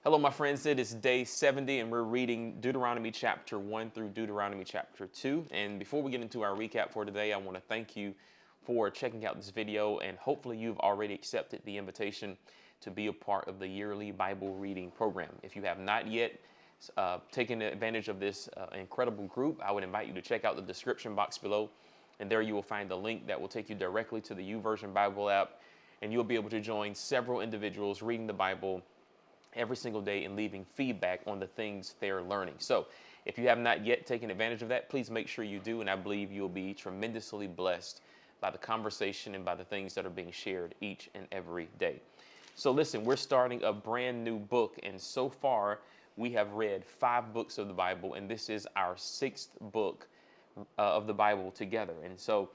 Hello, my friends. It is day 70, and we're reading Deuteronomy chapter 1 through Deuteronomy chapter 2. And before we get into our recap for today, I want to thank you for checking out this video, and hopefully you've already accepted the invitation to be a part of the yearly Bible reading program. If you have not yet taken advantage of this incredible group, I would invite you to check out the description box below, and there you will find a link that will take you directly to the YouVersion Bible app, and you'll be able to join several individuals reading the Bible every single day and leaving feedback on the things they're learning. So if you have not yet taken advantage of that, please make sure you do, and I believe you'll be tremendously blessed by the conversation and by the things that are being shared each and every day. So listen, we're starting a brand new book, and so far we have read 5 books of the Bible, and this is our 6th book of the Bible together. And so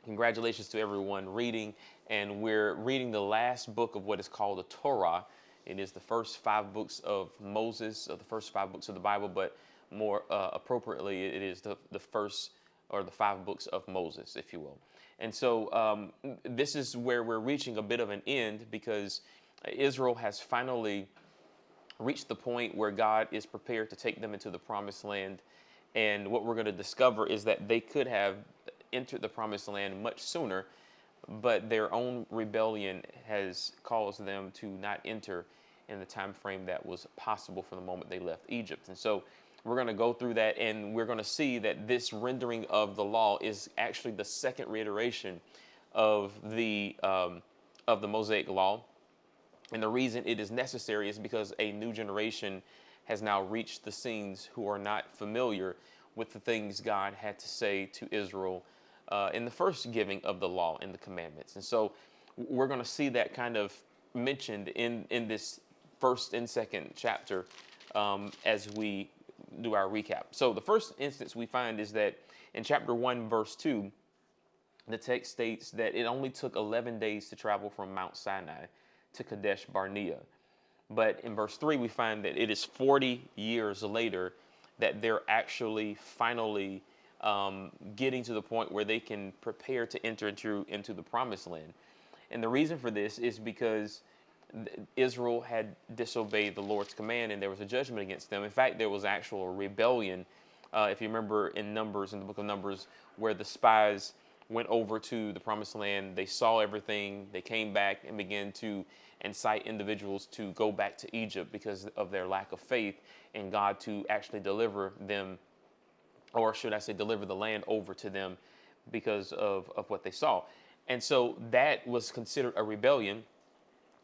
congratulations to everyone reading, and we're reading the last book of what is called the Torah. It is the first 5 books of Moses, or the first 5 books of the Bible, but more appropriately, it is the first or the 5 books of Moses, if you will. And so this is where we're reaching a bit of an end, because Israel has finally reached the point where God is prepared to take them into the promised land. And what we're going to discover is that they could have entered the promised land much sooner, but their own rebellion has caused them to not enter in the time frame that was possible from the moment they left Egypt. And so we're going to go through that, and we're going to see that this rendering of the law is actually the second reiteration of the Mosaic law. And the reason it is necessary is because a new generation has now reached the scenes who are not familiar with the things God had to say to Israel in the first giving of the law and the commandments. And so we're going to see that kind of mentioned in this first and second chapter as we do our recap. So the first instance we find is that in chapter 1, verse 2, the text states that it only took 11 days to travel from Mount Sinai to Kadesh Barnea. But in verse 3, we find that it is 40 years later that they're actually finally getting to the point where they can prepare to enter into the promised land. And the reason for this is because Israel had disobeyed the Lord's command, and there was a judgment against them. In fact, there was actual rebellion. If you remember in Numbers, in the book of Numbers, where the spies went over to the promised land, they saw everything, they came back and began to incite individuals to go back to Egypt because of their lack of faith in God to actually deliver them, or should I say deliver the land over to them because of what they saw. And so that was considered a rebellion,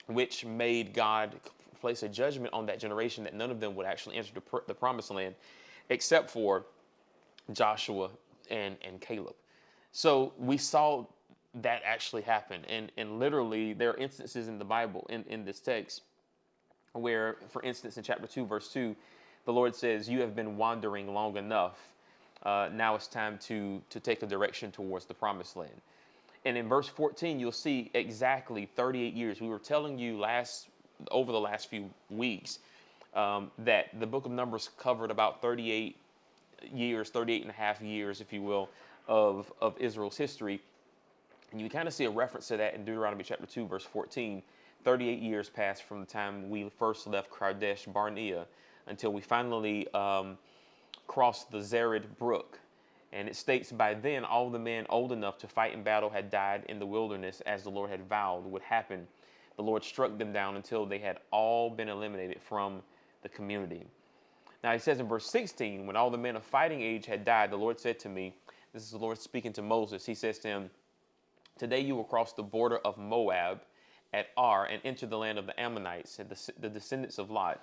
which made God place a judgment on that generation that none of them would actually enter the promised land except for Joshua and Caleb. So we saw that actually happen. And literally there are instances in the Bible, in this text, where, for instance, in chapter 2, verse 2, the Lord says, "You have been wandering long enough. Now it's time to take a direction towards the promised land." And in verse 14, you'll see exactly 38 years. We were telling you over the last few weeks that the book of Numbers covered about 38 and a half years, if you will, of Israel's history. And you kind of see a reference to that in Deuteronomy chapter 2, verse 14. 38 years passed from the time we first left Kadesh Barnea until we finally crossed the Zered Brook. And it states, "By then, all the men old enough to fight in battle had died in the wilderness, as the Lord had vowed would happen. The Lord struck them down until they had all been eliminated from the community." Now, he says in verse 16, "When all the men of fighting age had died, the Lord said to me," this is the Lord speaking to Moses, he says to him, "Today you will cross the border of Moab at Ar and enter the land of the Ammonites, and the descendants of Lot.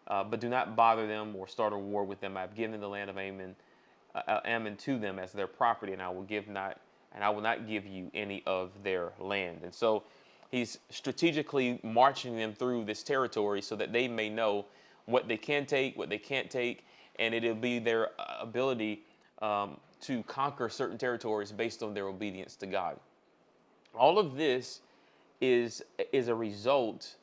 But do not bother them or start a war with them. I have given the land of Ammon to them as their property, and I will not give you any of their land." And so he's strategically marching them through this territory so that they may know what they can take, what they can't take, and it'll be their ability to conquer certain territories based on their obedience to God. All of this is a result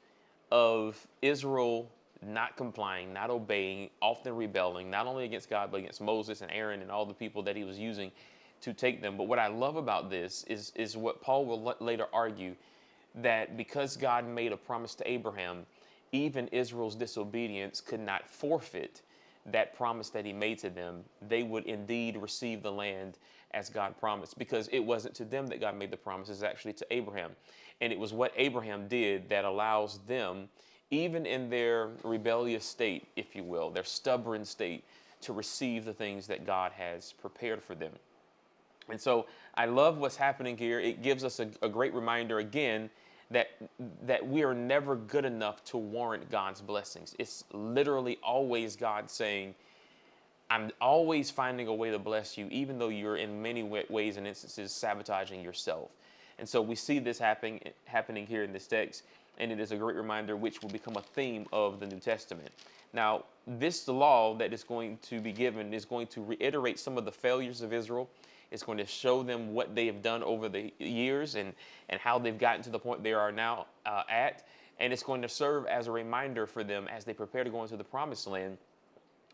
of Israel not complying, not obeying, often rebelling, not only against God, but against Moses and Aaron and all the people that he was using to take them. But what I love about this is what Paul will later argue, that because God made a promise to Abraham, even Israel's disobedience could not forfeit that promise that he made to them. They would indeed receive the land as God promised, because it wasn't to them that God made the promise, it's actually to Abraham. And it was what Abraham did that allows them, even in their rebellious state, if you will, their stubborn state, to receive the things that God has prepared for them. And so I love what's happening here. It gives us a great reminder again that we are never good enough to warrant God's blessings. It's literally always God saying, I'm always finding a way to bless you, even though you're in many ways and instances sabotaging yourself. And so we see this happening here in this text, and it is a great reminder which will become a theme of the New Testament. Now, this law that is going to be given is going to reiterate some of the failures of Israel. It's going to show them what they have done over the years and how they've gotten to the point they are now at. And it's going to serve as a reminder for them as they prepare to go into the promised land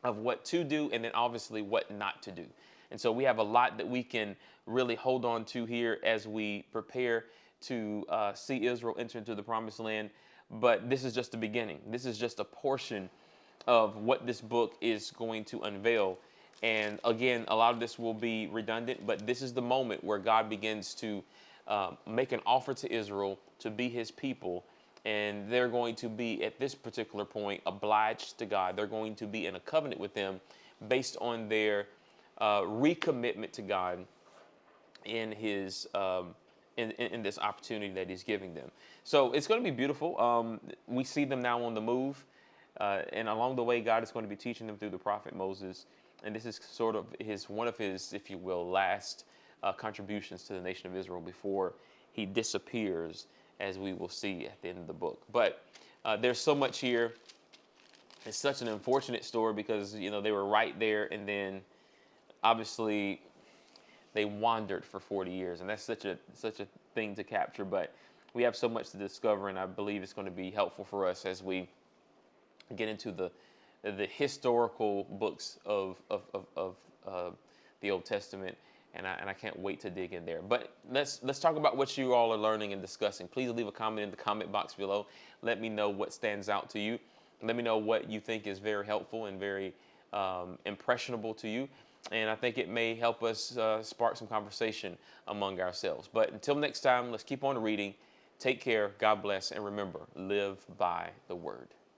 of what to do and then obviously what not to do. And so we have a lot that we can really hold on to here as we prepare to see Israel enter into the promised land. But this is just the beginning. This is just a portion of what this book is going to unveil. And again, a lot of this will be redundant, but this is the moment where God begins to make an offer to Israel to be his people. And they're going to be, at this particular point, obliged to God. They're going to be in a covenant with him based on their recommitment to God in his in this opportunity that he's giving them. So it's going to be beautiful. We see them now on the move. And along the way, God is going to be teaching them through the prophet Moses. And this is sort of one of his, if you will, last contributions to the nation of Israel before he disappears, as we will see at the end of the book. But there's so much here. It's such an unfortunate story because, they were right there, and then obviously they wandered for 40 years, and that's such a thing to capture. But we have so much to discover, and I believe it's going to be helpful for us as we get into the historical books of the Old Testament, and I can't wait to dig in there. But let's talk about what you all are learning and discussing. Please leave a comment in the comment box below. Let me know what stands out to you. Let me know what you think is very helpful and very impressionable to you. And I think it may help us spark some conversation among ourselves. But until next time, let's keep on reading. Take care. God bless. And remember, live by the word.